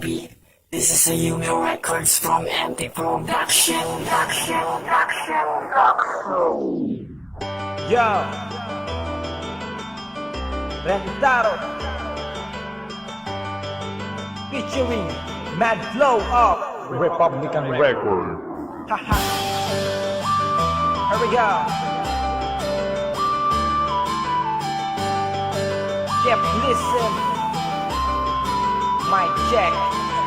beat. This is a Yumi Records from MT Production. Yo, Rentaro featuring Mad Flow of Republican Record. Haha. Here we go. Jeff, listen. Mic check.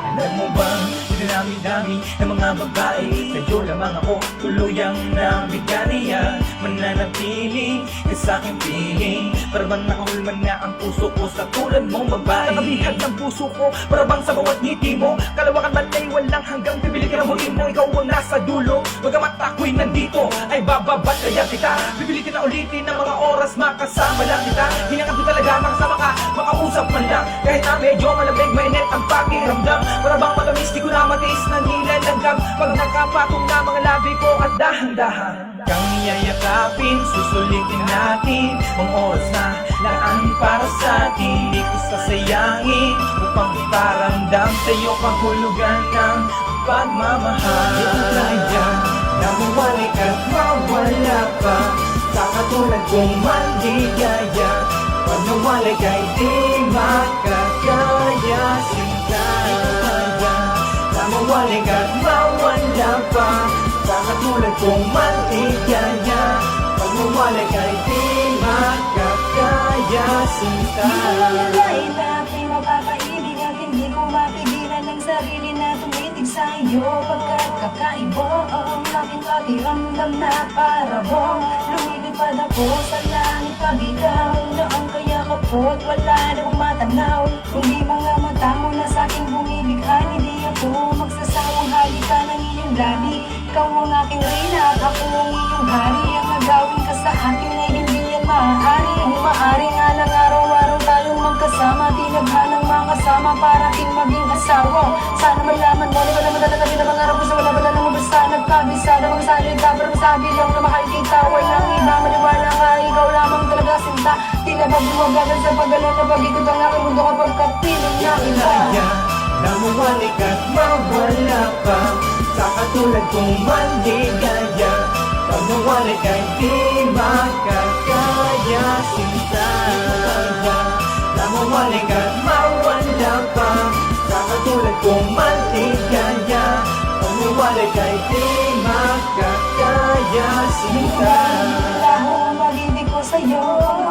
Alam mo bang dinami-dami ng mga babae? Sa'yo lamang ako tuluyang nabigariya. Mananatili ka sa'king piling. Para bang nakahulman na ang puso ko sa tulad mong babae. Nakabihag ng puso ko para bang sa bawat ngiti mo. Kalawakan man ay walang hanggang pipili ka ng huli mo. Ikaw ang nasa dulo. Bagamat ako'y nandito ay bababatayan kita. Pipilitin na ulitin ng mga oras makasama lang kita. Hinangad ko talaga makasama ka, makausap man lang. Kahit na medyo malamig, mainit ang pakiramdam. Para bang matamis, di ko na matiis na nilalanggam. Pag nakapatong na mga labi ko at dahan-dahan kang yayakapin, susulitin natin ang oras na laan para sa atin. Di ko sasayangin upang iparamdam sa'yo kahulugan ng pagmamahal. Ito kaya na bumalik at mawala pa sa katulad kong mandigaya. Pag nawala ka'y di makakaya sinta. Na mawalik at mawala pa sa katulad kong mantigaya. Pag mawala ka'y di makakaya sinta. Hinihintay natin mapapaibig at hindi ko mapigilan ang sarili na tumitig sa'yo. Pagkat kakaiba ang aking pakiramdam na parabong lumilipad ako sa langit pabigaw na ang kayakap ko't wala nang matanaw. Kung di mga mata mo na sa'king bumibighan, hindi ako magsasawang halika ng iyong labi. Ikaw ang aking reyna at ako ang iyong hari. Ang nagawin ka sa akin ay hindi yan maaari. Kung maaari nga lang araw-araw tayong magkasama, tinaghanang mga kasama para aking maging asawa. Sana malaman mo, di ba naman talaga pinapangarap ko sa wala bala naman basta nagkabisada. Magsalita pero masabi lang na mahal kita. Walang iba, maniwala ka, ikaw lamang talaga sinta. Tila ba bumabagal sa paggalan na pag-ikot ang aking mundo kapag kapiling na kita. Kaya na mawalik at mawala pa sa katulad kong mandigaya. Pag nawalik ay di makakaya sinta. Kaya na mawalik at mawala pa sa katulad kong mandigaya. Pag nawalik ay di makakaya sinta. Laho ang pag-ibig ko sa'yo.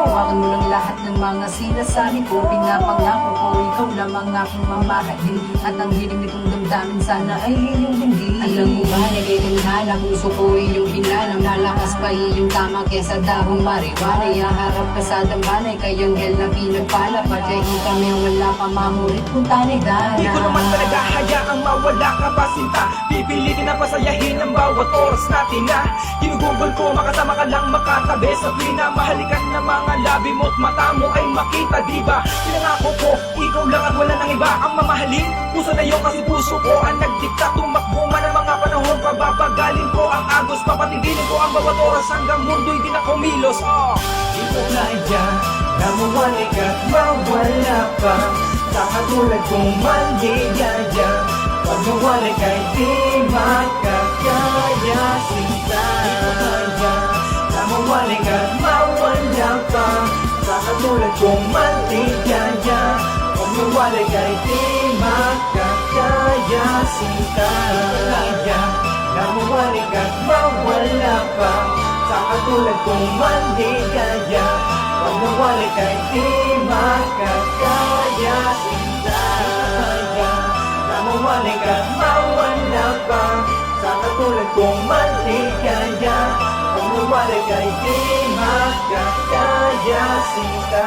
Hawakan mo lang lahat ng mga sinasabi ko. Pinapangako ko, ikaw lamang aking mamahalin. At ang hiling nitong damdamin sana ay iyong hindi. Alam mo ba, nagiginghala, puso ko iyong hinalang. Nalakas pa iyong tama kesa dahong mariwana. Iyaharap ka sa dambanay, kayong hel na pinagpala. Patayin kami ang wala pa mamulit kung tanay dana. Di ko naman talaga hayaang mawala ka pa sinta. Pipilitin na pasayahin ang bawat oras natin na ginugugol ko, makasama ka lang makatabi sa tuwina. Mahalikan na mga labi mo't mata mo ay makita, diba? Pinangako ko, ikaw lang at wala nang iba ang mamahalin. Puso na iyo kasi puso ko ang nagdikta. Tumakbo man ang mga panahon, pababagalin ko ang agos. Papatigilin ko ang bawat oras hanggang mundo'y di na kumilos. Ito kaya na mawalik at mawala pa sa katulad kong mandigaya. Pag nawalik ay di makakaya sinta. Kaya na mawalik at mawala pa sa katulad kong mantigaya. Pag nawalik ay di makakaya sinta. Kaya na mawalik at mawala pa sa katulad kong mandigaya. Pag nawalik ay di makakaya sinta. Kaya na mawalik at mawala pa sa katulad kong mandigaya. Pag nawalik ay di makakaya sinta.